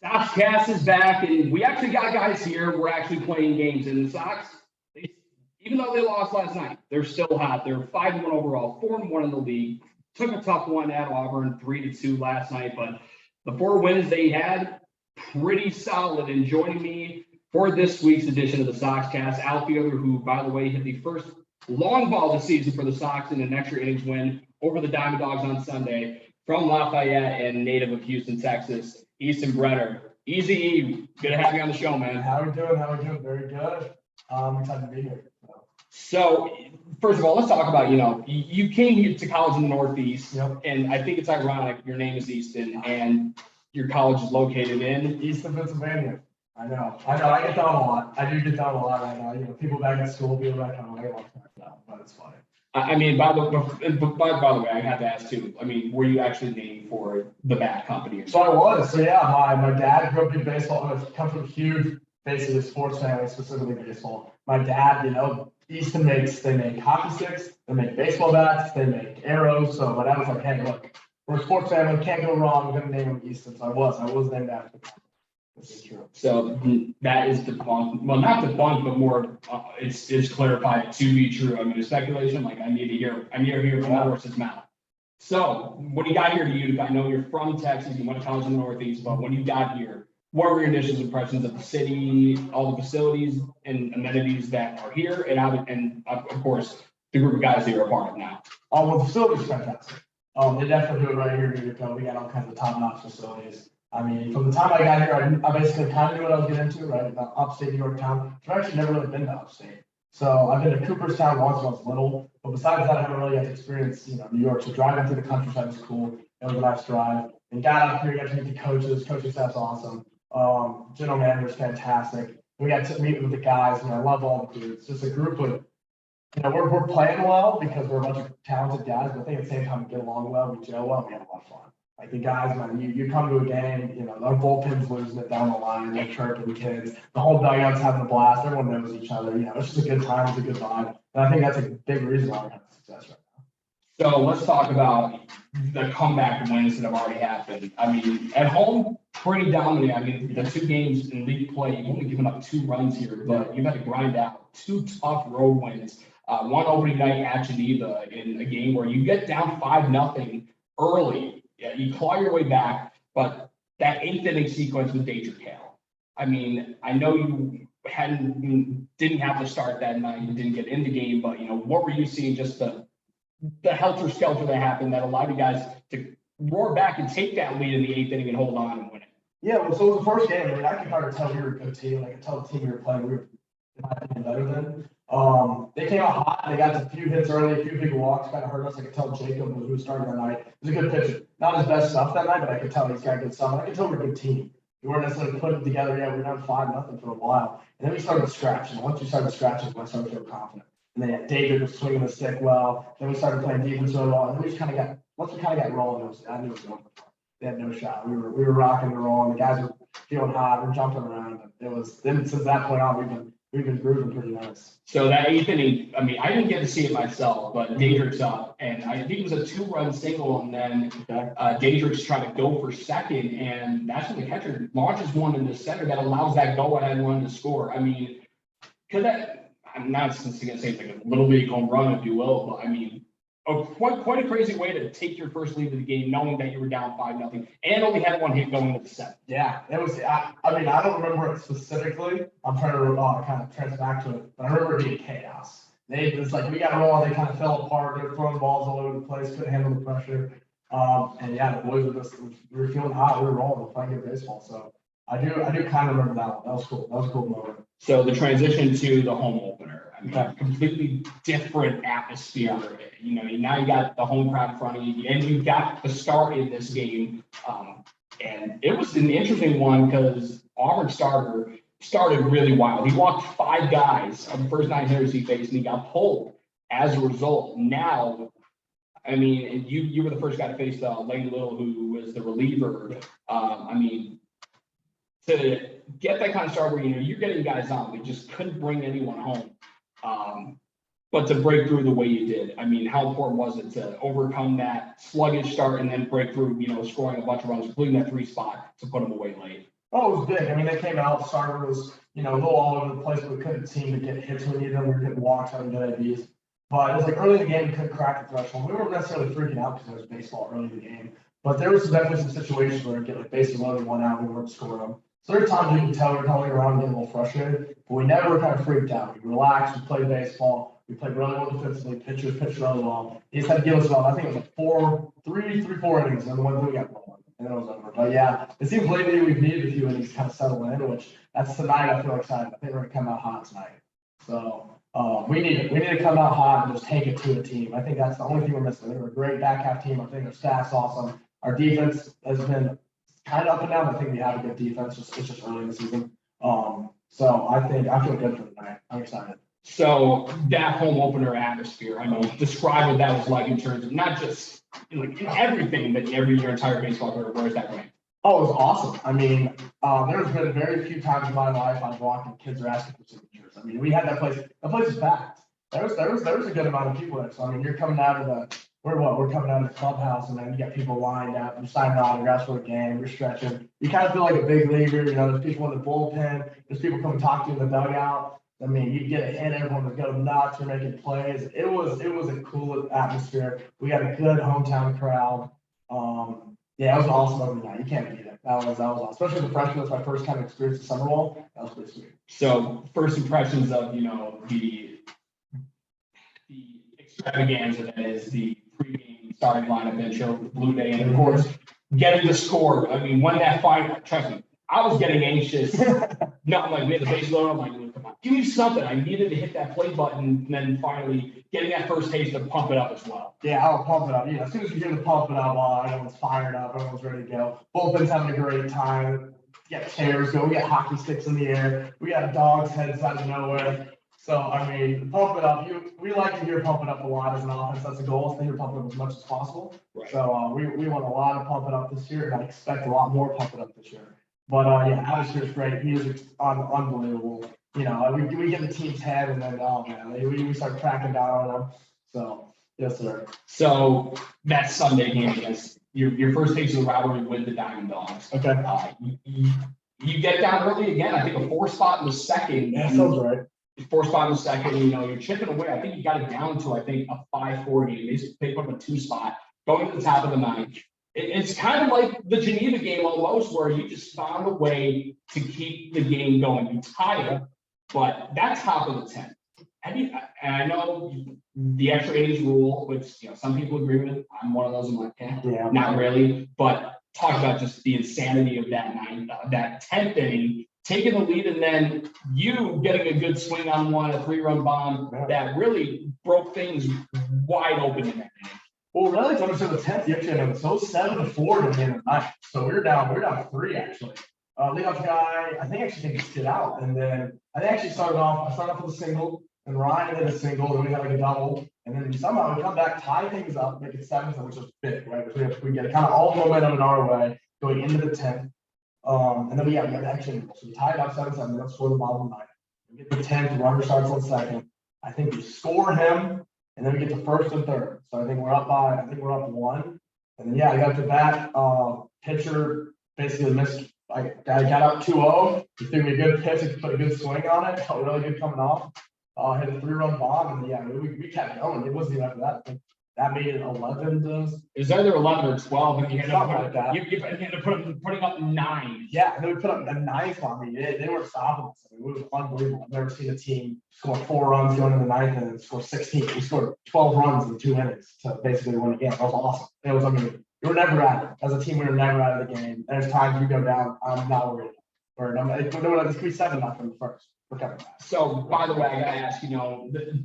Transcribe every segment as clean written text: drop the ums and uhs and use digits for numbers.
Soxcast is back, and we actually got guys here. We're actually playing games, and the Sox, even though they lost last night, they're still hot. They're 5-1 overall, 4-1 in the league. Took a tough one at Auburn, 3-2 last night, but the 4 wins they had, pretty solid. And joining me for this week's edition of the Soxcast, outfielder who, by the way, hit the first long ball of the season for the Sox in an extra innings win over the Diamond Dogs on Sunday from Lafayette and native of Houston, Texas, Easton Brenner. Easy, good to have you on the show, man. How are we doing? Very good. I'm excited to be here. So, first of all, let's talk about, you came here to college in the Northeast, and I think it's ironic your name is Easton, and your college is located in Easton, Pennsylvania. I know. I get that a lot. I do get that a lot. I know. People back at school, people back home, I get a lot of that, but it's funny. I mean, by the way, I have to ask too. I mean, were you actually named for the bat company? So I was. So yeah, my dad grew up in baseball. I come from a huge, basically sports family, specifically baseball. My dad, Easton they make hockey sticks, they make baseball bats, they make arrows. So my dad was like, hey, look, we're a sports family, can't go wrong. We're gonna name him Easton. So I was named after him. This is true. So that is debunked. Well, not debunked, but more it's clarified to be true. I mean, the speculation, like I need to hear from the horse's mouth. So when you got here to Utica, I know you're from Texas, you went to college in the Northeast, but when you got here, what were your initial impressions of the city, all the facilities and amenities that are here, and of course the group of guys that you're a part of now? Well, the facilities are fantastic. They definitely do it right here in Utica. We got all kinds of top-notch facilities. I mean, from the time I got here, I basically kind of knew what I was getting into, right? Upstate New York town. I've actually never really been to upstate. So I've been to Cooperstown once when I was little, but besides that, I haven't really got to experience, New York. So driving through the countryside was cool. It was a nice drive. And got out here, got to meet the coaches. Coaching staff's awesome. General manager's fantastic. We got to meet with the guys, and I love all the dudes. It's just a group of, we're playing well because we're a bunch of talented guys, but I think at the same time we get along well, we gel well, we have a lot of fun. Like the guys, man, you come to a game, our bullpen's losing it down the line, they're chirping kids, the whole dugout's having a blast, everyone knows each other, it's just a good time, it's a good vibe. And I think that's a big reason why we're having success right now. So let's talk about the comeback wins that have already happened. I mean, at home, pretty dominant. I mean, the 2 games in league play, you've only given up 2 runs here, but you've had to grind out 2 tough road wins. One opening night at Geneva in a game where you get down 5-0 early. Yeah, you claw your way back, but that 8th inning sequence with Danger Kale. I mean, I know you didn't have to start that night, you didn't get in the game, but what were you seeing? Just the helter skelter that happened that allowed you guys to roar back and take that lead in the 8th inning and hold on and win it. Yeah, well, so it was the first game. I mean, I could kind of tell we were a good team. I could tell the team we were playing, we were, in my opinion, better than. They came out hot. They got a few hits early, a few big walks, kind of hurt us. I could tell Jacob, who was starting that night, was a good pitcher. Not his best stuff that night, but I could tell he's got good stuff. And I could tell we're a good team. We weren't necessarily putting it together yet. We were down 5-0 for a while. And then we started scratching. Once we started scratching, I started to feel confident. And then David was swinging the stick well. Then we started playing defense really well. And then we just kind of got, once we kind of got rolling, I knew it was over. They had no shot. We were rocking and rolling. The guys were feeling hot. We're jumping around. And it was, then since that point on, we've been grooving pretty nice. So that 8th inning, I mean, I didn't get to see it myself, but Daedric's up, and I think it was a 2-run single, and then Daedric's trying to go for second, and that's when the catcher launches one in the center that allows that go-ahead run to score. I mean, I'm not going to say it's like a little league home run, if you will, but I mean, quite a crazy way to take your first lead of the game, knowing that you were down 5-0 and only had 1 hit going into the 7th. Yeah, it was. I mean, I don't remember it specifically. I'm trying to kind of trace back to it, but I remember it being chaos. It's like we got rolling. They kind of fell apart. They were throwing balls all over the place. Couldn't handle the pressure. And yeah, the boys were just. We were feeling hot. We were rolling. We were playing good baseball. So I do kind of remember that one. That was cool. That was a cool moment. So the transition to the home opener. I mean, completely different atmosphere. Now you got the home crowd in front of you, and you got the start in this game. And it was an interesting one because Auburn starter started really wild. He walked 5 guys on the first 9 hitters he faced, and he got pulled as a result. Now, I mean, you were the first guy to face Lane Little, who was the reliever. I mean, to get that kind of start where you're getting guys on, they just couldn't bring anyone home. But to break through the way you did, I mean, how important was it to overcome that sluggish start and then break through, scoring a bunch of runs, including that 3 spot to put them away late? Oh, it was big. I mean, they came out, starter was, a little all over the place, but we couldn't seem to get hits when we needed them. We were getting walks, having good IVs. But it was like early in the game, we couldn't crack the threshold. We weren't necessarily freaking out because it was baseball early in the game. But there was definitely some situations where we get like bases loaded, one out, we weren't scoring them. So there were times you could tell we were coming around and getting a little frustrated, but we never kind of freaked out. We relaxed, we played baseball, we played really well defensively, pitchers pitched really well. He just had to give us about, I think it was like 4 innings, and then we got one. And then it was over. But yeah, it seems lately we've needed a few innings to kind of settle in, which that's tonight. I feel excited. I think we're gonna come out hot tonight. So we need to come out hot and just take it to a team. I think that's the only thing we're missing. We're a great back half team. I think our staff's awesome. Our defense has been kind of up and down. I think we have a good defense. It's just early in the season. So I feel good for tonight. I'm excited. So that home opener atmosphere, I mean, describe what that was like in terms of not just like in everything, but every your entire baseball career. Where's that going? Oh, it was awesome. I mean, there's been very few times in my life I've walked and kids are asking for signatures. I mean, we had that place. The place is packed. There was a good amount of people there. So I mean, you're coming out of we're coming out of the clubhouse, and then you got people lined up. You're signing autographs for the game. You're stretching. You kind of feel like a big leaguer. There's people in the bullpen. There's people coming to talk to you in the dugout. I mean, you get a hit, everyone would go nuts. We're making plays. It was a cool atmosphere. We had a good hometown crowd. Yeah, it was awesome every night. You can't beat it. That was awesome. Especially the freshman. That's my first kind of experience at Summer Bowl. That was pretty sweet. So first impressions of the extravaganza that is the pregame starting lineup intro with Blue Day, and of course getting the score. I mean, when that final, trust me, I was getting anxious. No, I'm like, we had the base load. I'm like, come on, give me something. I needed to hit that play button, and then finally getting that first taste to pump it up as well. Yeah, I'll pump it up. Yeah, as soon as you hear the pump it up, everyone's fired up. Everyone's ready to go. Bullpen's having a great time. We got chairs going. We got hockey sticks in the air. We got dogs' heads out of nowhere. So, I mean, pump it up. We like to hear pump it up a lot as an offense. That's a goal, is to hear pump it up as much as possible. Right. So, we want a lot of pump it up this year, and I expect a lot more pump it up this year. But, yeah, atmosphere is great. Music's unbelievable. We get the team's head, and then, we start cracking down on them. So, yes, sir. So, that Sunday game against your first taste of the rivalry with the Diamond Dogs. Okay. You get down early again. I think a 4 spot in the second. Yeah, sounds right. 4 spot in the second, you're chipping away. I think you got it down to, I think, a 5-4 game. They put up a 2 spot, going to the top of the 9th. It's kind of like the Geneva game almost, where you just found a way to keep the game going. You tie it, but that's top of the 10th. And I know the extra innings rule, which some people agree with. I'm one of those. I'm like, yeah, not really. But talk about just the insanity of that 10th inning, taking the lead, and then you getting a good swing on one, a 3-run bomb that really broke things wide open in that game. Well, really, to understand the 10th, you actually know, so 7-4 to the end of the night. So we're down 3 actually. Leadoff guy, I think actually just get out, and then I actually started off with a single, and Ryan hit a single, and we got like a double, and then somehow we come back, tie things up, make it 7, which was big, right? We get kind of all the momentum in our way going into the 10th. And then we got the action. So we tied up 7-7. Let's score the bottom of the 9th. We get the 10th. Runner starts on second. I think we score him, and then we get the 1st and 3rd. So I think we're up 1. And then I got to bat. Pitcher basically missed. I got up 2-0. He threw me a good pitch. He put a good swing on it. Felt really good coming off. Hit a 3-run bomb, and we kept going. It wasn't even after that. I think that made it 11. It was either 11 or 12, and you ended up putting up 9. Yeah, and then we put up a 9th on me. They weren't stopping us. I mean, it was unbelievable. I've never seen a team score 4 runs going in the 9th and then score 16. We scored 12 runs in 2 innings to basically win the game. That was awesome. It was amazing. We were never at it. As a team, we were never out of the game. There's times we go down. I'm not worried. We're doing it. It's 3-7 from the first. We're coming back. So, by the way, I got to ask, the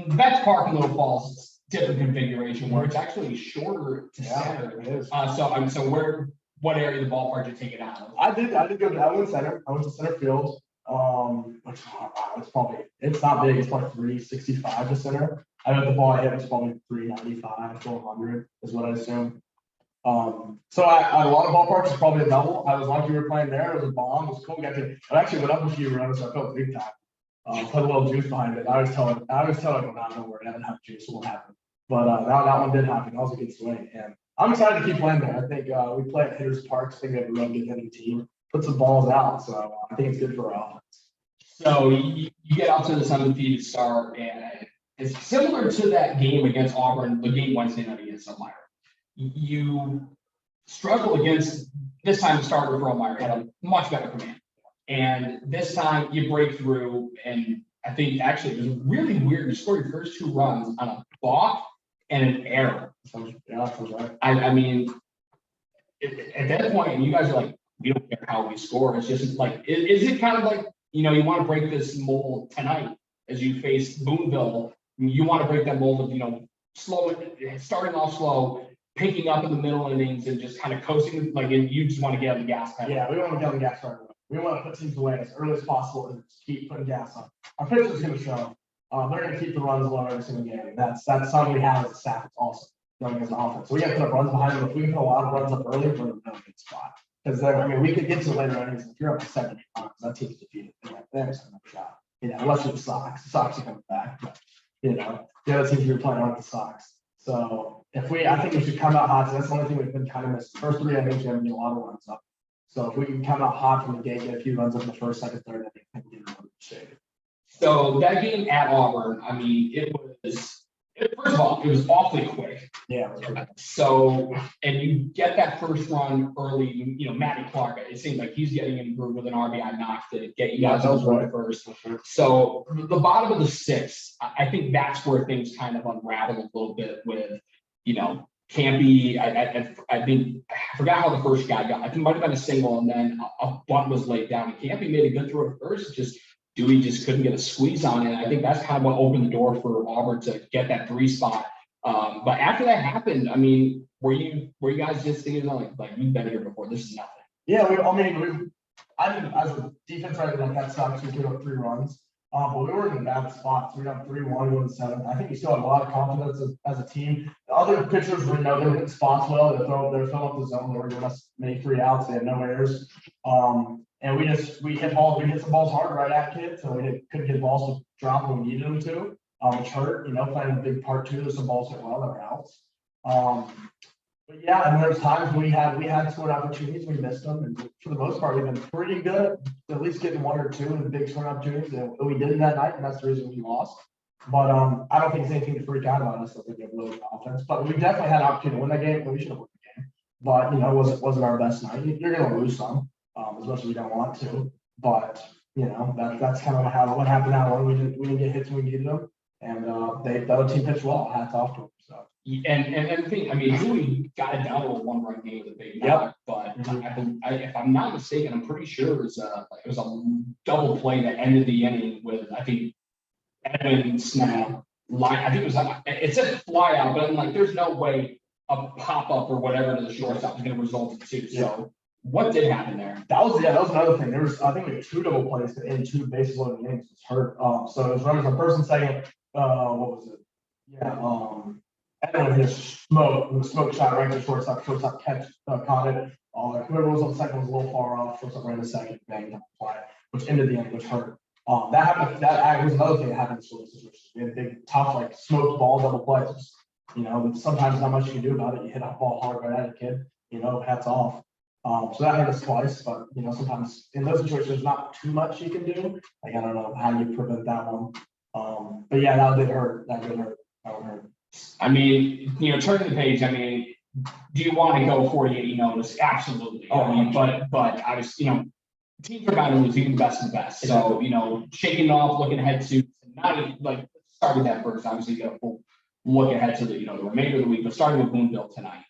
Vets Park in Little Falls is different configuration where it's actually shorter to center. It is. So what area of the ballpark did you take it out of? I went center. I went to center field. It's not big. It's like 365 to center. I know the ball I hit was probably 395, 400 is what I assume. So a lot of ballparks is probably a double. I was lucky we were playing there. It was a bomb. It was cool. I actually went up a few runs, so I felt big time. Put a little juice behind it. I was telling them, don't worry, I didn't have juice. It won't happen. But that one did happen. That was a good swing. And I'm excited to keep playing there. I think we play at Hitters Park. I think we have a really good hitting team. put some balls out. So I think it's good for our offense. So you get out to this undefeated start, and it's similar to that game against Auburn, the game Wednesday night against Elmira. You struggle against, this time the starter for Elmira had a much better command. And this time you break through, and I think actually it was really weird. You scored your first 2 runs on a balk and an error. Yeah, that's right. I mean, at that point, you guys are like, we don't care how we score. It's just like, is it kind of like, you know, you want to break this mold tonight as you face Boonville. You want to break that mold of, you know, starting off slow, picking up in the middle innings and just kind of coasting, like, and you just want to get on the gas pedal. Yeah, we want to get on the gas right away. We want to put teams away as early as possible and just keep putting gas on. Our pitchers going to show. They're going to keep the runs low every single game. That's something we have as a staff also going as an offense. So we got to put up runs behind them. If we can put a lot of runs up early, we're in a really good spot. Because I mean, we could get to later innings. If you're up to 7 runs, that team's defeated. There's no shot. You know, unless you're the Sox. The Sox are coming back. But, you know, the other teams you're playing aren't the Sox. So I think we should come out hot. So that's the only thing we've been kind of missing. First 3 innings, we're going to get a lot of runs up. So if we can come out hot from the gate, get a few runs up in the first, second, third, I think we can get a little shade. So that game at Auburn, I mean, first of all, it was awfully quick. Yeah. So, and you get that first run early, you know, Matty Clark, it seems like he's getting in the groove with an RBI knock to get you guys on the first. So the bottom of the 6th, I think that's where things kind of unravel a little bit with, you know, Campy. I think I forgot how the first guy got. I think it might have been a single, and then a bunt was laid down. And Campy made a good throw at first. Dewey just couldn't get a squeeze on it. I think that's kind of what opened the door for Auburn to get that 3 spot. But after that happened, I mean, were you guys just thinking like we've been here before? This is nothing. Yeah, I mean, as a defense, right, like that sucks. We gave up 3 runs. But we were in a bad spot. So we got 3-1, going to 7. I think we still had a lot of confidence as a team. The other pitchers were, they were hitting spots well. They're filling up the zone. They were giving us many 3 outs. They had no errors. And we hit balls. We hit some balls hard right at kids. So we couldn't get balls to drop when we needed them to. Which hurt. Playing a big part too. There's some balls hit well that were outs. But yeah, and there's times we had scoring opportunities, we missed them, and for the most part, we've been pretty good at least getting 1 or 2 in the big scoring opportunities, and we didn't that night, and that's the reason we lost. But I don't think it's anything to freak out about. I still think we have really good offense, but we definitely had an opportunity to win that game, and we should have won the game. But it wasn't our best night. You're going to lose some, as much as we don't want to. But that's kind of what happened that one. We didn't get hits when we needed them, and the other team pitched well. Hats off to them. So. And the thing, I mean, Dewey got it down to a 1-run game with a big knock, but if I'm not mistaken, I'm pretty sure it was a double play that ended the inning with, I think, Edwin Snell line. I think it said fly out, but I'm like, there's no way a pop up or whatever to the shortstop is going to result in 2. Yeah. So what did happen there? That was another thing. I think we had 2 double plays in 2 bases loaded innings. Was hurt. So it was runners on first and second. What was it? Yeah. Edwin hit a smoke shot right to shortstop. Shortstop caught it. Whoever was on second was a little far off. Shortstop ran to second, banged up the fly, which ended the inning, which hurt. That happened. That was another thing that happened in short situations. We had big, tough, smoked ball double plays. Sometimes not much you can do about it. You hit a ball hard right at a kid. Hats off. So that hit us twice, but sometimes in those situations, there's not too much you can do. I don't know how you prevent that one. But yeah, that did hurt. That would hurt. I mean, turning the page, I mean, do you want to go 48 notice? Absolutely. But I was, teams are bound to lose, even the best of the best. So, shaking off, looking ahead to not start with that first. Obviously, you got to look ahead to the remainder of the week, but starting with Boonville tonight.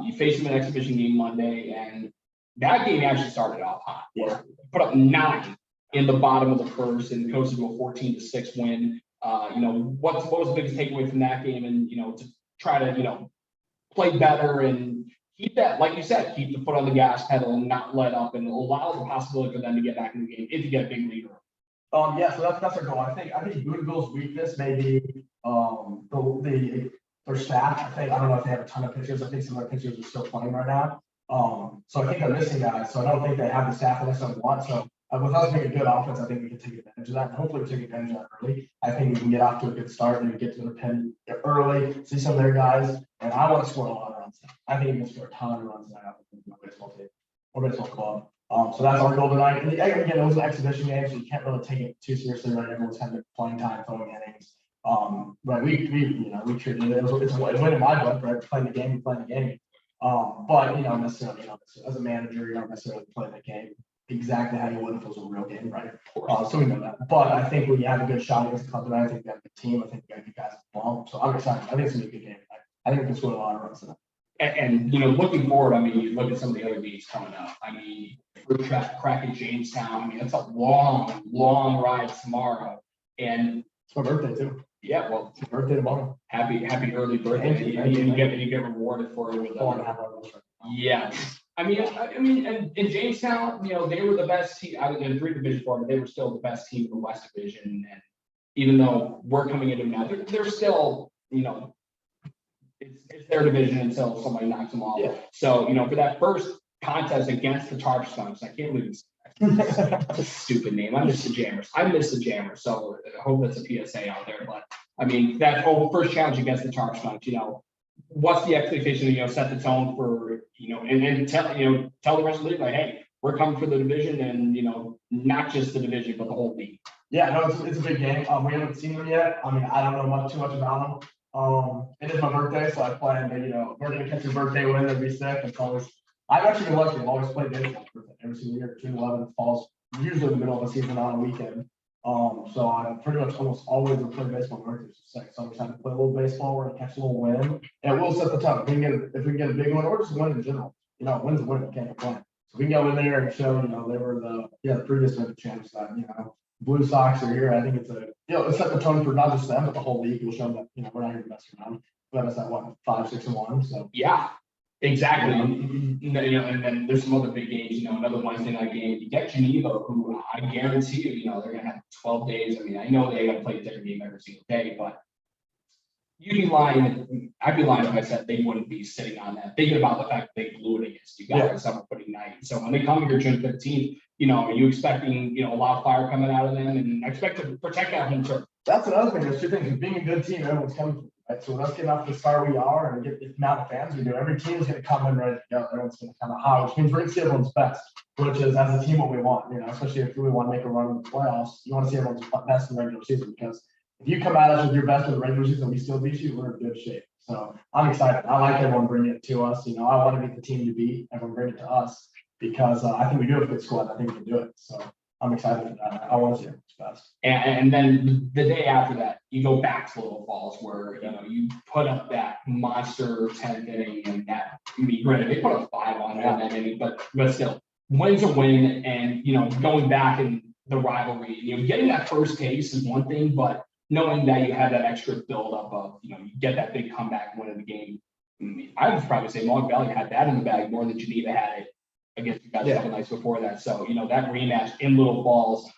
You face them in an exhibition game Monday, and that game actually started off hot. Yeah. Put up 9 in the bottom of the first and coasted to a 14-6 win. What was the biggest takeaway from that game, and to try to play better and keep that, like you said, keep the foot on the gas pedal and not let up, and allow the possibility for them to get back in the game if you get a big leader. Yeah, so that's our goal. I think Boonville's weakness may be their staff. I don't know if they have a ton of pitchers. I think some of their pitchers are still playing right now. So I think they're missing guys. So I don't think they have the staff unless they want. So with us being a good offense, I think we can take advantage of that. And hopefully we take advantage of that early. I think we can get off to a good start and get to the pen early, see some of their guys. And I want to score a lot of runs. I think we can score a ton of runs now with my baseball team or baseball club. So that's our goal tonight. And again, it was an exhibition game, so you can't really take it too seriously, right? Everyone's having playing time, throwing innings. Right, we treated it, it's a win in my book, right? Playing the game. But necessarily, as a manager, you don't necessarily play the game exactly how you would if it was a real game, right? So we know that. But I think we have a good shot against the club tonight. I think we have a good team. I think we got good guys involved. So I'm excited. I think it's gonna be a good game tonight. I think we can score a lot of runs tonight. And looking forward, I mean, you look at some of the other games coming up. I mean, we're cracking Jamestown. I mean, it's a long ride tomorrow. And It's my birthday too. yeah, well, It's my birthday tomorrow. happy early birthday. Thank you. And you get rewarded for it with 4.5 hours. yeah. I mean, and in Jamestown, they were the best team. I was in 3 Division 4, but they were still the best team in the West Division. And even though we're coming into now, they're still, it's their division until somebody knocks them off. Yeah. So, for that first contest against the Tarp Skunks, I can't believe that's a stupid name. I miss the Jammers. So I hope that's a PSA out there. But I mean, that whole first challenge against the Tarp Skunks, what's the expectation, set the tone for, and tell the rest of the league, like, hey, we're coming for the division and, not just the division, but the whole league. Yeah, no, it's a big game. We haven't seen them yet. I mean, I don't know too much about them. It is my birthday, so I plan to, we're gonna catch your birthday win. It'll be sick. It's always, I've actually been lucky. I've always played baseball for every single year. June 11th falls usually in the middle of the season on a weekend. So I'm pretty much almost always playing baseball. Birthdays are sick. So I'm excited to play a little baseball. We're gonna catch a little win, and we'll set the tone. If we can get a big one or just a win in general, win's a win. You can't complain. So we can go in there and show, they were the previous champs that, Blue Sox are here. I think it's it'll set the tone for not just them, but the whole league. We'll show them that, we're not here to mess around. But it's at 5-6-1. So yeah, exactly. And then there's some other big games, another Wednesday night game. You get Geneva, who I guarantee you, they're gonna have 12 days. I mean, I know they gotta play a different game every single day, but I'd be lying if I said they wouldn't be sitting on that, thinking about the fact that they blew it against you guys on summer putting night. So when they come here June 15th, are you expecting, a lot of fire coming out of them, and expect to protect that home turf? That's another thing. There's 2 things. Being a good team, everyone's coming from, right? So let's get off the start we are and get the amount of fans we do. Every team is going to come in ready to go. Everyone's going to kind of high, which means we're going to see everyone's best, which is as a team what we want, especially if we want to make a run in the playoffs. You want to see everyone's best in the regular season, because if you come at us with your best in the regular season and we still beat you, we're in good shape. So I'm excited. I like everyone bringing it to us. I want to be the team to beat. Everyone bring it to us, because I think we do have a good squad. I think we can do it. So I'm excited for that. I want to see it best. And then the day after that, you go back to Little Falls, where you put up that monster 10th inning, and that, granted, they put up 5 on that inning, but still, win's a win. And going back in the rivalry, getting that first case is one thing, but knowing that you have that extra buildup of you get that big comeback win in the game. I would probably say Long Valley had that in the bag more than Geneva had it against you guys a couple nights before that. So, that rematch in Little Falls,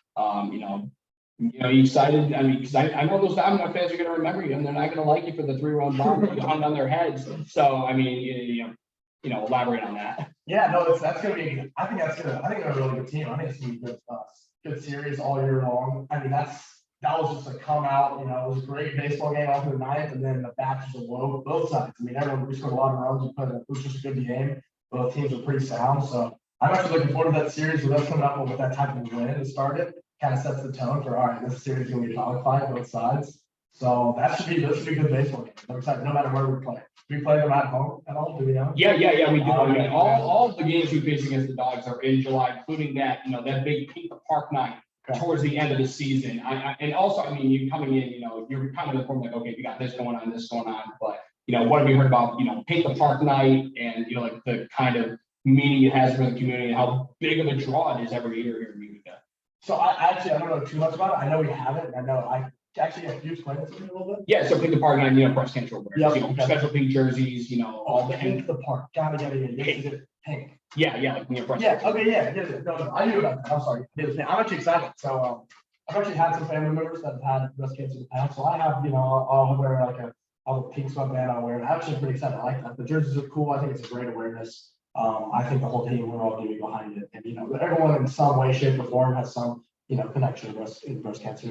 you excited? I mean, because I know those Domino fans are going to remember you, and they're not going to like you for the 3-run bomb that you hung on their heads. So, I mean, elaborate on that. Yeah, no, that's going to be, I think they're a really good team. I think it's going to be good series all year long. I mean, that was just a come out, it was a great baseball game off to the 9th, and then the bats were low both sides. I mean, we scored a lot of runs. It was just a good game. Both teams are pretty sound. So I'm actually looking forward to that series with us coming up with that type of win to start it. Kind of sets the tone for, all right, this series is going to be a dogfight both sides. So this should be a good baseball game. I'm excited, no matter where we play. Do we play them at home at all? Do we know? Yeah, we do. All of the games we face against the Dogs are in July, including that, that big Paint the Park night towards the end of the season. And also, I mean, you coming in, you're kind of informed like, okay, we got this going on, but what have we heard about, Paint the Park night, and like the kind of meaning it has for the community and how big of a draw it is every year here in Utica? So I don't know too much about it. I know we have it. I know actually have you explain it to me a little bit? Yeah, so Paint the Park night, breast cancer awareness, Yep. Special pink jerseys, all the Paint the Park. Got it. Pink. Pink. Yeah, like breast Yeah, okay, yeah. No, I knew about that. I'm sorry. I'm actually excited. So I've actually had some family members that have had breast cancer in the past. So I have, I'll wear I'll have a pink sweatband I'll wear. And I'm actually pretty excited. I like that. The jerseys are cool. I think it's a great awareness. I think the whole team, we're all going to be behind it. And, everyone in some way, shape, or form has some, connection to breast cancer,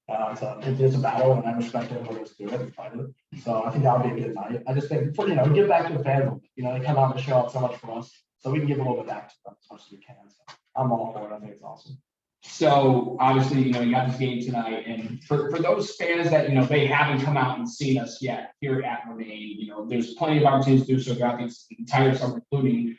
it's a battle, and I respect everyone who's doing it and fight it. So I think that'll be a good night. I just think, give back to the fans. They come out and show up so much for us. So we can give a little bit back to them as much as we can. So I'm all for it. I think it's awesome. So obviously, you got this game tonight, and for those fans that, they haven't come out and seen us yet here at Moraine, there's plenty of opportunities to do so throughout the entire summer, including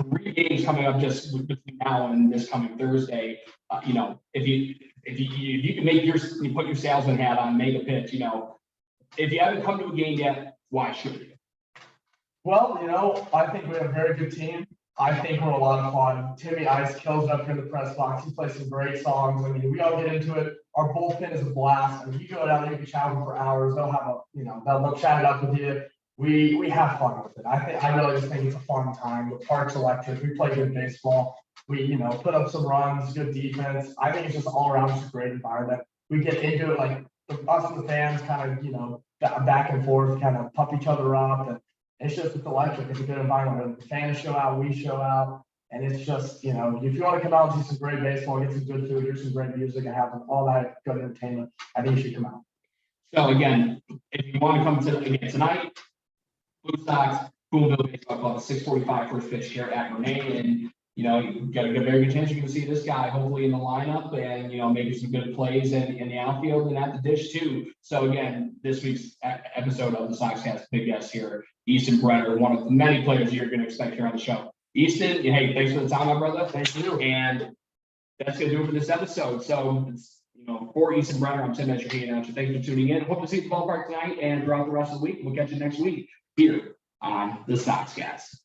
3 games coming up just between now and this coming Thursday. If you can you put your salesman hat on, make a pitch, if you haven't come to a game yet, why should you? Well, I think we have a very good team. I think we're a lot of fun. Timmy Ice kills it up here in the press box. He plays some great songs. I mean, we all get into it. Our bullpen is a blast. I mean, you go down there, you can chat with them for hours. They'll have they'll chat it up with you. We have fun with it. I really just think it's a fun time. The park's electric. We play good baseball. We, put up some runs, good defense. I think it's just all around just a great environment. We get into it like us and the fans kind of, back and forth, kind of pump each other up. And it's electric. It's a good environment. The fans show out, we show out. And it's just, if you want to come out and see some great baseball, get some good food, hear some great music, and have all that good entertainment, I think you should come out. So again, if you want to come to tonight, Blue Sox, Boonville Baseball Club, 6:45 first pitch here at Moraine, and you got a very good chance you're going to see this guy hopefully in the lineup, and maybe some good plays in the outfield and at the dish too. So again, this week's episode of the Soxcast, big guest here, Easton Brenner, one of the many players you're going to expect here on the show. Easton, hey, thanks for the time, my brother. Thank you. And that's going to do it for this episode. So for Easton Brenner, I'm Tim Edger, announcer. Thanks for tuning in. Hope to see you at the ballpark tonight and throughout the rest of the week. We'll catch you next week here on the Soxcast.